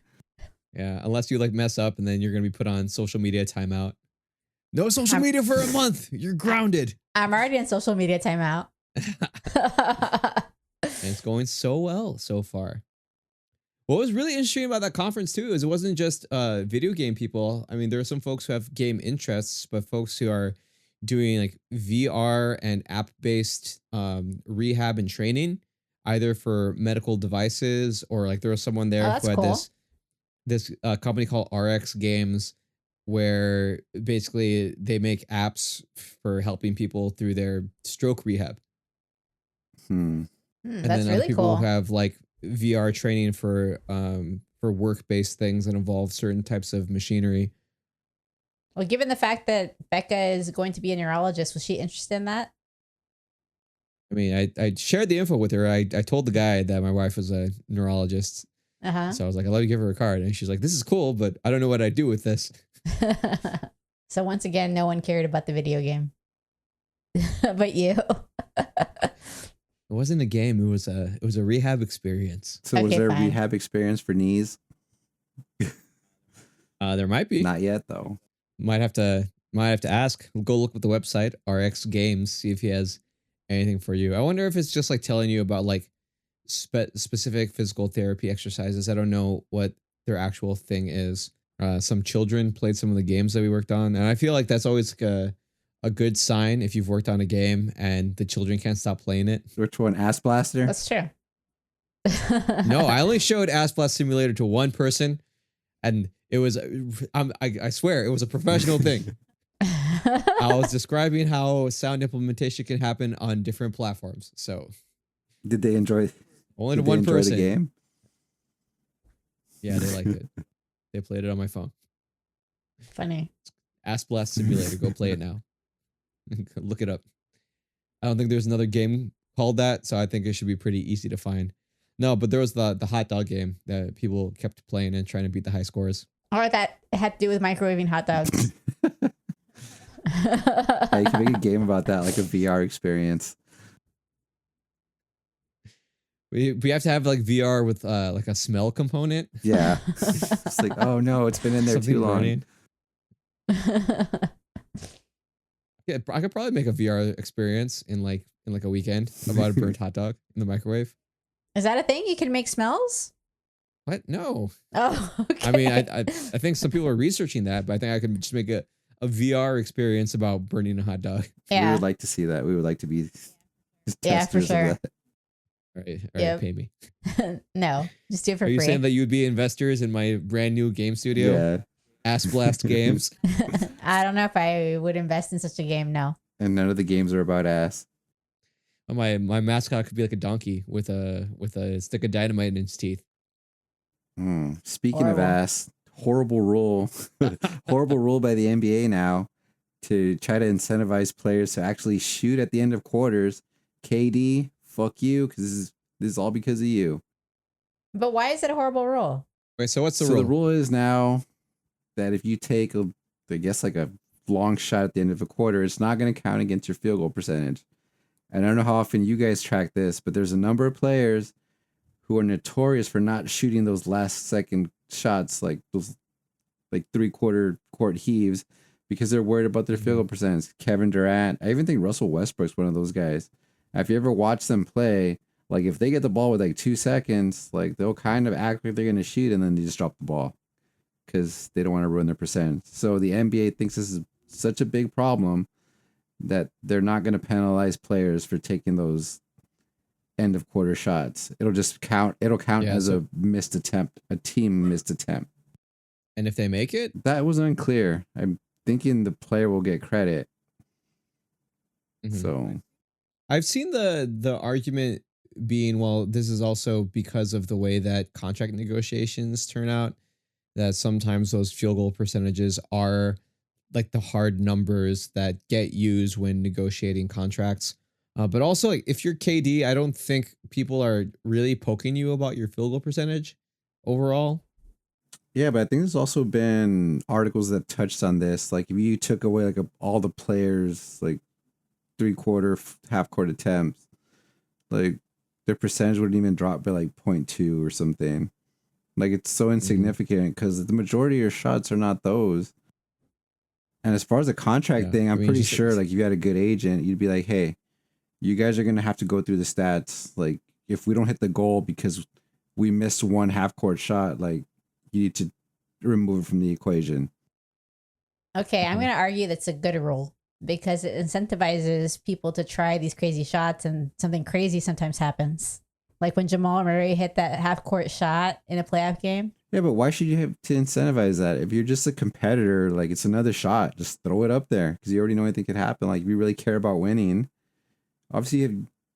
[SPEAKER 2] Yeah, unless you like mess up and then you're going to be put on social media timeout. No social
[SPEAKER 3] I'm-
[SPEAKER 2] media for a month. You're grounded.
[SPEAKER 3] I'm already in social media timeout.
[SPEAKER 2] And it's going so well so far. What was really interesting about that conference too is it wasn't just video game people. I mean, there are some folks who have game interests, but folks who are doing like VR and app-based rehab and training, either for medical devices or like there was someone there
[SPEAKER 3] that's
[SPEAKER 2] who had
[SPEAKER 3] cool.
[SPEAKER 2] this company called RX Games, where basically they make apps for helping people through their stroke rehab. And
[SPEAKER 3] That's
[SPEAKER 2] then other
[SPEAKER 3] really
[SPEAKER 2] people
[SPEAKER 3] cool.
[SPEAKER 2] who have like VR training for work-based things that involve certain types of machinery.
[SPEAKER 3] Well, given the fact that Becca is going to be a neurologist, was she interested in that?
[SPEAKER 2] I mean, I shared the info with her. I told the guy that my wife was a neurologist.
[SPEAKER 3] Uh-huh.
[SPEAKER 2] So I was like, I'll let you give her a card. And she's like, this is cool, but I don't know what I'd do with this.
[SPEAKER 3] So once again, no one cared about the video game. But you.
[SPEAKER 2] It wasn't a game. It was a rehab experience.
[SPEAKER 4] So was
[SPEAKER 3] Okay,
[SPEAKER 4] there a
[SPEAKER 3] fine.
[SPEAKER 4] rehab experience for knees?
[SPEAKER 2] There might be.
[SPEAKER 4] Not yet though.
[SPEAKER 2] Might have to ask. We'll go look at the website, RX Games, see if he has anything for you. I wonder if it's just like telling you about like specific physical therapy exercises. I don't know what their actual thing is. Some children played some of the games that we worked on, and I feel like that's always like a good sign if you've worked on a game and the children can't stop playing it.
[SPEAKER 4] Which one? Ass Blaster?
[SPEAKER 3] That's true.
[SPEAKER 2] No, I only showed Ass Blast Simulator to one person, and It was, I swear, it was a professional thing. I was describing how sound implementation can happen on different platforms. So,
[SPEAKER 4] Did they enjoy?
[SPEAKER 2] only
[SPEAKER 4] Did
[SPEAKER 2] to
[SPEAKER 4] they
[SPEAKER 2] one
[SPEAKER 4] enjoy
[SPEAKER 2] person.
[SPEAKER 4] the game?
[SPEAKER 2] Yeah, they liked it. They played it on my phone.
[SPEAKER 3] Funny.
[SPEAKER 2] Ass Blast Simulator. Go play it now. Look it up. I don't think there's another game called that, so I think it should be pretty easy to find. No, but there was the hot dog game that people kept playing and trying to beat the high scores.
[SPEAKER 3] Or that had to do with microwaving hot dogs.
[SPEAKER 4] Yeah, you can make a game about that, like a VR experience.
[SPEAKER 2] We have to have like VR with like a smell component.
[SPEAKER 4] Yeah, it's like, oh no, it's been in there
[SPEAKER 2] Something
[SPEAKER 4] too long.
[SPEAKER 2] burning. Yeah, I could probably make a VR experience in like a weekend about a burnt hot dog in the microwave.
[SPEAKER 3] Is that a thing? You can make smells?
[SPEAKER 2] What? No.
[SPEAKER 3] Oh, okay.
[SPEAKER 2] I mean, I think some people are researching that, but I think I could just make a VR experience about burning a hot dog.
[SPEAKER 4] We
[SPEAKER 3] Yeah.
[SPEAKER 4] would like to see that. We would like to be
[SPEAKER 3] Yeah, for
[SPEAKER 4] testers of
[SPEAKER 3] sure.
[SPEAKER 4] that.
[SPEAKER 2] All right,
[SPEAKER 3] Yep.
[SPEAKER 2] pay me.
[SPEAKER 3] No, just do it for
[SPEAKER 2] Are you
[SPEAKER 3] free.
[SPEAKER 2] saying that you would be investors in my brand new game studio,
[SPEAKER 4] Yeah,
[SPEAKER 2] Ass Blast Games?
[SPEAKER 3] I don't know if I would invest in such a game. No.
[SPEAKER 4] and none of the games are about ass.
[SPEAKER 2] My mascot could be like a donkey with a stick of dynamite in its teeth.
[SPEAKER 4] Speaking of
[SPEAKER 3] Horrible.
[SPEAKER 4] ass, horrible rule, horrible rule by the NBA now to try to incentivize players to actually shoot at the end of quarters. KD, fuck you, because this is all because of you.
[SPEAKER 3] But why is it a horrible rule?
[SPEAKER 2] Wait, so what's the
[SPEAKER 4] So
[SPEAKER 2] rule?
[SPEAKER 4] the rule is now that if you take I guess like a long shot at the end of a quarter, it's not going to count against your field goal percentage. And I don't know how often you guys track this, but there's a number of players who are notorious for not shooting those last second shots, like those like 3/4 court heaves, because they're worried about their field goal percentage. Kevin Durant, I even think Russell Westbrook's one of those guys. If you ever watch them play, like if they get the ball with like 2 seconds, like they'll kind of act like they're going to shoot and then they just drop the ball because they don't want to ruin their percentage. So the NBA thinks this is such a big problem that they're not going to penalize players for taking those end of quarter shots. It'll just count. It'll count
[SPEAKER 2] Yeah,
[SPEAKER 4] as
[SPEAKER 2] so-
[SPEAKER 4] a missed attempt, a team missed attempt.
[SPEAKER 2] And if they make it,
[SPEAKER 4] That was unclear. I'm thinking the player will get credit.
[SPEAKER 2] Mhm.
[SPEAKER 4] So
[SPEAKER 2] I've seen the argument being, well, this is also because of the way that contract negotiations turn out, that sometimes those field goal percentages are like the hard numbers that get used when negotiating contracts. But also, like, if you're KD, I don't think people are really poking you about your field goal percentage overall.
[SPEAKER 4] yeah, but I think there's also been articles that touched on this. Like if you took away like all the players, like 3/4, half court attempts, like their percentage wouldn't even drop by like 0.2 or something. Like it's so insignificant because the majority of your shots are not those. And as far as the contract
[SPEAKER 2] Yeah,
[SPEAKER 4] thing,
[SPEAKER 2] I
[SPEAKER 4] I'm
[SPEAKER 2] mean,
[SPEAKER 4] pretty
[SPEAKER 2] just-
[SPEAKER 4] sure like if you had a good agent, you'd be like, hey, you guys are gonna have to go through the stats. Like if we don't hit the goal because we missed one half court shot, like you need to remove it from the equation.
[SPEAKER 3] Okay, I'm going to argue that's a good rule because it incentivizes people to try these crazy shots, and something crazy sometimes happens. Like when Jamal Murray hit that half court shot in a playoff game.
[SPEAKER 4] Yeah, but why should you have to incentivize that? If you're just a competitor, like it's another shot, just throw it up there because you already know anything could happen. Like if you really care about winning, obviously if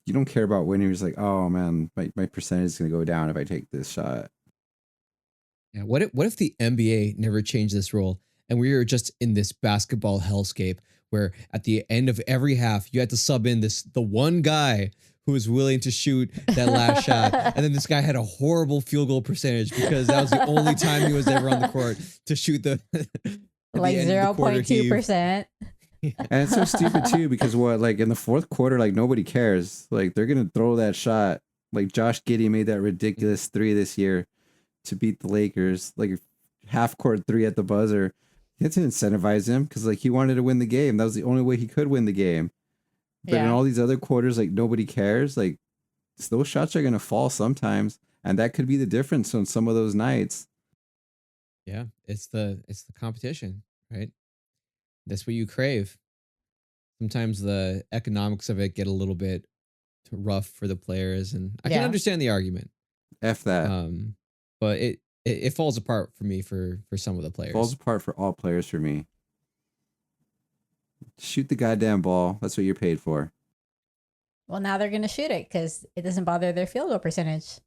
[SPEAKER 4] you don't care about winning, you're just like, oh man, my percentage is gonna go down if I take this shot.
[SPEAKER 2] Yeah, what if the NBA never changed this rule and we were just in this basketball hellscape where at the end of every half you had to sub in the one guy who was willing to shoot that last shot, and then this guy had a horrible field goal percentage because that was the only time he was ever on the court to shoot the
[SPEAKER 3] Like 0.2%.
[SPEAKER 4] And it's so stupid too because what, like in the fourth quarter, like nobody cares. Like they're gonna throw that shot. Like Josh Giddey made that ridiculous 3 this year to beat the Lakers, like half court 3 at the buzzer. You had to incentivize him because like he wanted to win the game. That was the only way he could win the game. But in
[SPEAKER 3] Yeah.
[SPEAKER 4] all these other quarters, like nobody cares. Like those shots are gonna fall sometimes, and that could be the difference on some of those nights.
[SPEAKER 2] Yeah, it's the competition, right? That's what you crave. Sometimes the economics of it get a little bit rough for the players, and I can
[SPEAKER 3] Yeah.
[SPEAKER 2] understand the argument.
[SPEAKER 4] F that.
[SPEAKER 2] But it falls apart for me for some of the players.
[SPEAKER 4] Falls apart for all players for me. Shoot the goddamn ball. That's what you're paid for.
[SPEAKER 3] Well, now they're gonna shoot it because it doesn't bother their field goal percentage.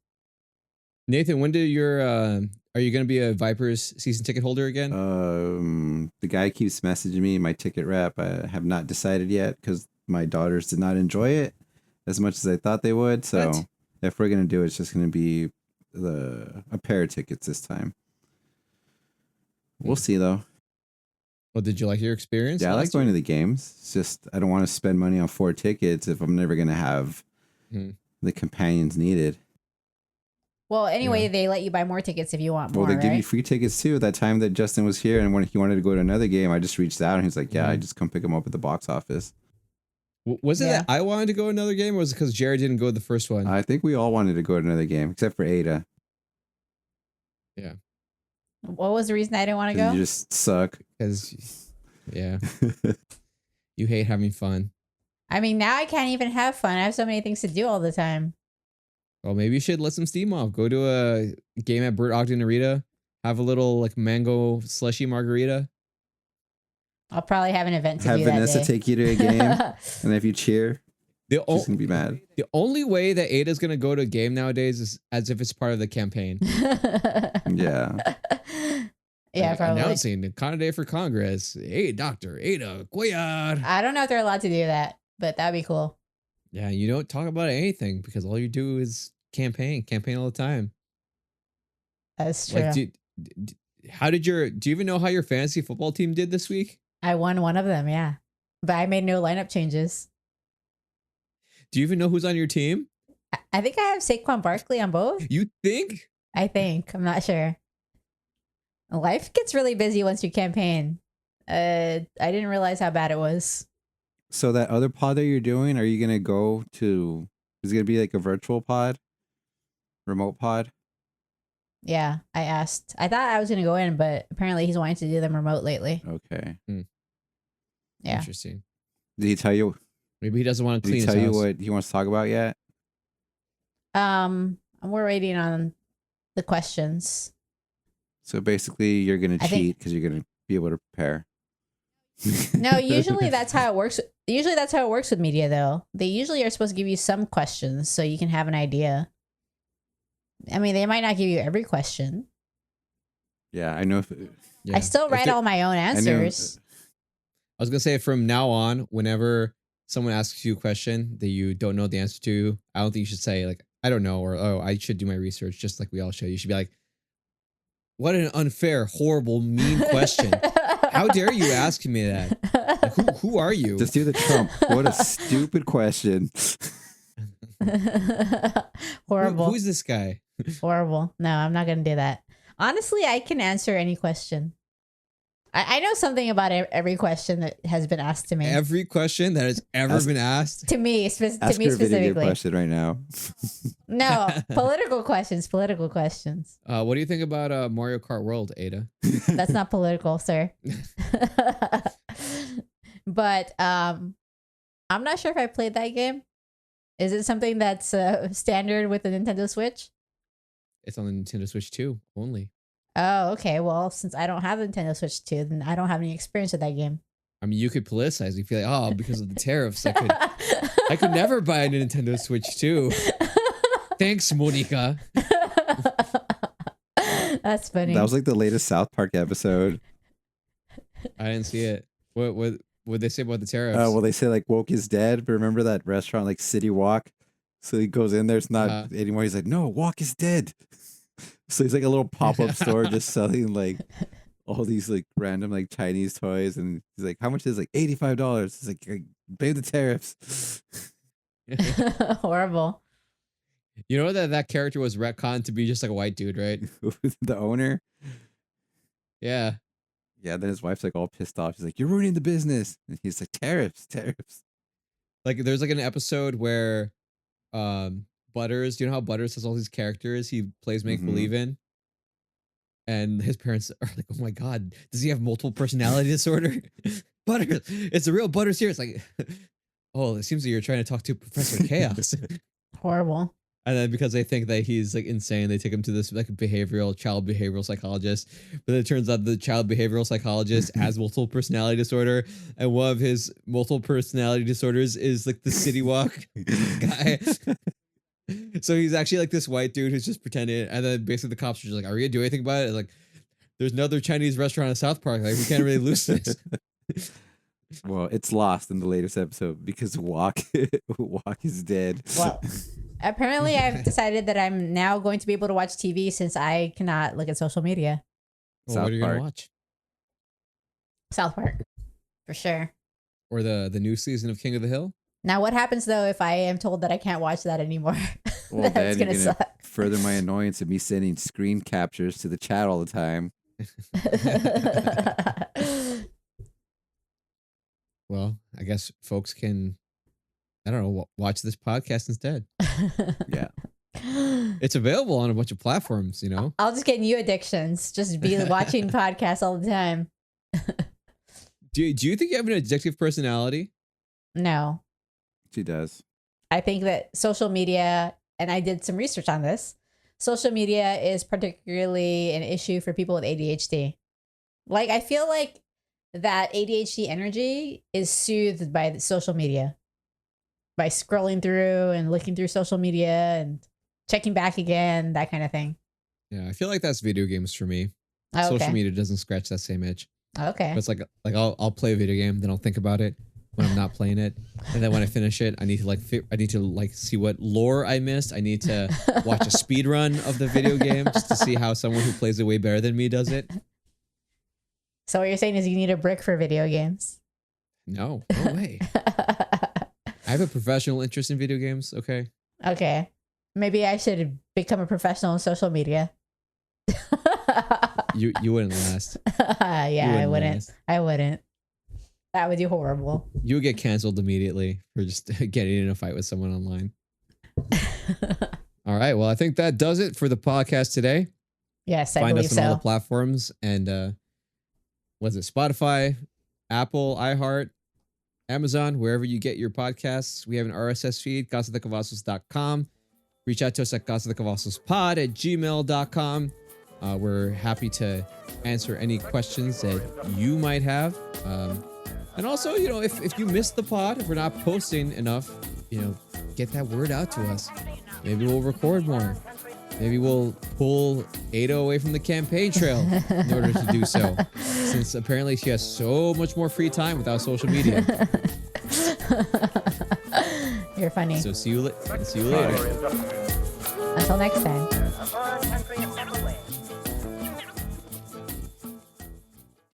[SPEAKER 2] Nathan, when do your are you going to be a Vipers season ticket holder again?
[SPEAKER 4] The guy keeps messaging me, my ticket rep. I have not decided yet because my daughters did not enjoy it as much as I thought they would. So
[SPEAKER 2] What?
[SPEAKER 4] if we're gonna do it, it's just gonna be a pair of tickets this time. We'll see though.
[SPEAKER 2] Well, did you like your experience?
[SPEAKER 4] Yeah, I like
[SPEAKER 2] last
[SPEAKER 4] going
[SPEAKER 2] year?
[SPEAKER 4] to the games. It's just I don't want to spend money on 4 tickets if I'm never gonna have the companions needed.
[SPEAKER 3] Well, anyway,
[SPEAKER 2] Yeah.
[SPEAKER 3] they let you buy more tickets if you want more,
[SPEAKER 4] Well, they give you
[SPEAKER 3] right?
[SPEAKER 4] free tickets too. That time that Justin was here, and when he wanted to go to another game, I just reached out and he's like, "Yeah, I just come pick him up at the box office."
[SPEAKER 2] Was it
[SPEAKER 3] Yeah.
[SPEAKER 2] that I wanted to go another game, or was it because Jared didn't go to the first one?
[SPEAKER 4] I think we all wanted to go to another game except for Ada.
[SPEAKER 2] Yeah,
[SPEAKER 3] What was the reason I didn't want to
[SPEAKER 4] 'Cause
[SPEAKER 3] go?
[SPEAKER 4] you just suck.
[SPEAKER 2] because yeah, you hate having fun.
[SPEAKER 3] I mean, now I can't even have fun. I have so many things to do all the time.
[SPEAKER 2] Well, maybe you should let some steam off. Go to a game at Burt Ogden Arena. Have a little like mango slushy margarita.
[SPEAKER 3] I'll probably have an event to
[SPEAKER 4] Have
[SPEAKER 3] do
[SPEAKER 4] Vanessa
[SPEAKER 3] that day.
[SPEAKER 4] take you to a game, and if you cheer,
[SPEAKER 2] The,
[SPEAKER 4] she's gonna be mad.
[SPEAKER 2] the only way that Ada's gonna go to a game nowadays is as if it's part of the campaign.
[SPEAKER 4] Yeah.
[SPEAKER 3] Yeah,
[SPEAKER 2] Like,
[SPEAKER 3] probably.
[SPEAKER 2] announcing the candidate for Congress. Hey, Dr. Ada Cuellar.
[SPEAKER 3] I don't know if they're allowed to do that, but that'd be cool.
[SPEAKER 2] Yeah, you don't talk about anything because all you do is campaign all the time.
[SPEAKER 3] That's true.
[SPEAKER 2] Like, do you even know how your fantasy football team did this week?
[SPEAKER 3] I won one of them, yeah. But I made no lineup changes.
[SPEAKER 2] Do you even know who's on your team?
[SPEAKER 3] I think I have Saquon Barkley on both.
[SPEAKER 2] You think?
[SPEAKER 3] I think. I'm not sure. Life gets really busy once you campaign. I didn't realize how bad it was.
[SPEAKER 4] So that other pod that you're doing, are you gonna go to? Is it gonna be like a virtual pod, remote pod?
[SPEAKER 3] Yeah, I asked. I thought I was going to go in, but apparently he's wanting to do them remote lately.
[SPEAKER 4] Okay.
[SPEAKER 3] Yeah.
[SPEAKER 2] Interesting.
[SPEAKER 4] Did he tell you?
[SPEAKER 2] Maybe he doesn't want to
[SPEAKER 4] Did
[SPEAKER 2] clean
[SPEAKER 4] he
[SPEAKER 2] his
[SPEAKER 4] tell you
[SPEAKER 2] house.
[SPEAKER 4] what he wants to talk about yet?
[SPEAKER 3] We're waiting on the questions.
[SPEAKER 4] So basically, you're gonna
[SPEAKER 3] I think-
[SPEAKER 4] cheat because you're gonna be able to prepare.
[SPEAKER 3] No, usually that's how it works. Usually that's how it works with media, though. They usually are supposed to give you some questions so you can have an idea. I mean, they might not give you every question.
[SPEAKER 4] Yeah, I know.
[SPEAKER 2] Yeah.
[SPEAKER 3] I still
[SPEAKER 2] If
[SPEAKER 3] write
[SPEAKER 2] they-
[SPEAKER 3] all my own
[SPEAKER 4] I know.
[SPEAKER 3] answers.
[SPEAKER 2] I was gonna say from now on, whenever someone asks you a question that you don't know the answer to, I don't think you should say like I don't know or oh I should do my research just like we all should. You should be like, what an unfair, horrible, mean question. How dare you ask me that? Like, who are you?
[SPEAKER 4] Just do the Trump. What a stupid question.
[SPEAKER 3] Horrible.
[SPEAKER 2] Who's this guy?
[SPEAKER 3] Horrible. No, I'm not going to do that. Honestly, I can answer any question. I know something about every question that has been asked to me.
[SPEAKER 2] Every question that has ever
[SPEAKER 4] Ask-
[SPEAKER 2] been asked.
[SPEAKER 3] To me,
[SPEAKER 4] Ask
[SPEAKER 3] me
[SPEAKER 4] her a video game
[SPEAKER 3] specifically.
[SPEAKER 4] question right now.
[SPEAKER 3] No, political questions. Political questions.
[SPEAKER 2] What do you think about Mario Kart World, Ada?
[SPEAKER 3] That's not political, sir. But I'm not sure if I played that game. Is it something that's standard with the Nintendo Switch?
[SPEAKER 2] It's on the Nintendo Switch 2 only.
[SPEAKER 3] Oh, okay. Well, since I don't have the Nintendo Switch 2, then I don't have any experience with that game.
[SPEAKER 2] I mean, you could politicize. You feel like, oh, because of the tariffs, I could never buy a Nintendo Switch 2. Thanks, Monica.
[SPEAKER 3] That's funny.
[SPEAKER 4] That was like the latest South Park episode.
[SPEAKER 2] I didn't see it. What they say about the tariffs?
[SPEAKER 4] Well, they say like woke is dead, but remember that restaurant like City Walk? So he goes in there, it's not anymore. He's like, no, Walk is dead. So he's like a little pop-up store just selling like all these like random like Chinese toys, and he's like, how much is it? Like $85. He's like, pay the tariffs.
[SPEAKER 3] Horrible.
[SPEAKER 2] You know that character was retconned to be just like a white dude, right?
[SPEAKER 4] The owner.
[SPEAKER 2] Yeah.
[SPEAKER 4] Yeah, then his wife's like all pissed off. She's like, you're ruining the business. And he's like, tariffs.
[SPEAKER 2] Like there's like an episode where Butters, do you know how Butters has all these characters he plays make believe in? And his parents are like, oh my God, does he have multiple personality disorder? Butters, it's the real Butters here. It's like, oh, it seems like you're trying to talk to Professor Chaos.
[SPEAKER 3] Horrible.
[SPEAKER 2] And then because they think that he's like insane, they take him to this like child behavioral psychologist. But it turns out the child behavioral psychologist has multiple personality disorder, and one of his multiple personality disorders is like the city walk guy. So he's actually like this white dude who's just pretending, and then basically the cops are just like, "Are we gonna do anything about it?" It's like, there's another Chinese restaurant in South Park. Like we can't really lose this.
[SPEAKER 4] Well, it's lost in the latest episode because Walk is dead.
[SPEAKER 3] Well, apparently I've decided that I'm now going to be able to watch TV since I cannot look at social media.
[SPEAKER 2] Well, what are you
[SPEAKER 4] Park.
[SPEAKER 2] gonna watch?
[SPEAKER 3] South Park, for sure.
[SPEAKER 2] Or the new season of King of the Hill?
[SPEAKER 3] Now, what happens though if I am told that I can't watch that anymore?
[SPEAKER 4] Well,
[SPEAKER 3] That's
[SPEAKER 4] then
[SPEAKER 3] gonna
[SPEAKER 4] you're gonna
[SPEAKER 3] suck.
[SPEAKER 4] further my annoyance of me sending screen captures to the chat all the time.
[SPEAKER 2] Well, I guess folks can, I don't know, watch this podcast instead.
[SPEAKER 4] Yeah.
[SPEAKER 2] It's available on a bunch of platforms, you know?
[SPEAKER 3] I'll just get new addictions. Just be watching podcasts all the time.
[SPEAKER 2] Do you think you have an addictive personality?
[SPEAKER 3] No.
[SPEAKER 4] She does.
[SPEAKER 3] I think that social media, and I did some research on this, social media is particularly an issue for people with ADHD. Like, I feel like that ADHD energy is soothed by the social media, by scrolling through and looking through social media and checking back again, that kind of thing.
[SPEAKER 2] Yeah, I feel like that's video games for me.
[SPEAKER 3] Oh, okay.
[SPEAKER 2] Social media doesn't scratch that same itch.
[SPEAKER 3] Okay.
[SPEAKER 2] But it's like I'll play a video game, then I'll think about it when I'm not playing it, and then when I finish it, I need to see what lore I missed. I need to watch a speed run of the video game just to see how someone who plays it way better than me does it.
[SPEAKER 3] So what you're saying is you need a brick for video games?
[SPEAKER 2] No way. I have a professional interest in video games. Okay.
[SPEAKER 3] Okay. Maybe I should become a professional in social media.
[SPEAKER 2] You wouldn't last.
[SPEAKER 3] Yeah, I wouldn't.
[SPEAKER 2] last.
[SPEAKER 3] I wouldn't. That would be horrible.
[SPEAKER 2] You would get canceled immediately for just getting in a fight with someone online. All right. Well, I think that does it for the podcast today.
[SPEAKER 3] Yes, I
[SPEAKER 2] Find
[SPEAKER 3] believe
[SPEAKER 2] us on all
[SPEAKER 3] so.
[SPEAKER 2] the platforms and was it Spotify, Apple, iHeart, Amazon, wherever you get your podcasts. We have an RSS feed, casadecavazos.com. Reach out to us at casadecavazospod@gmail.com. We're happy to answer any questions that you might have. And also, you know, if you missed the pod, if we're not posting enough, you know, get that word out to us. Maybe we'll record more. Maybe we'll pull Ada away from the campaign trail in order to do so, since apparently she has so much more free time without social media.
[SPEAKER 3] You're funny.
[SPEAKER 2] So see you later.
[SPEAKER 3] Until next time.
[SPEAKER 1] A foreign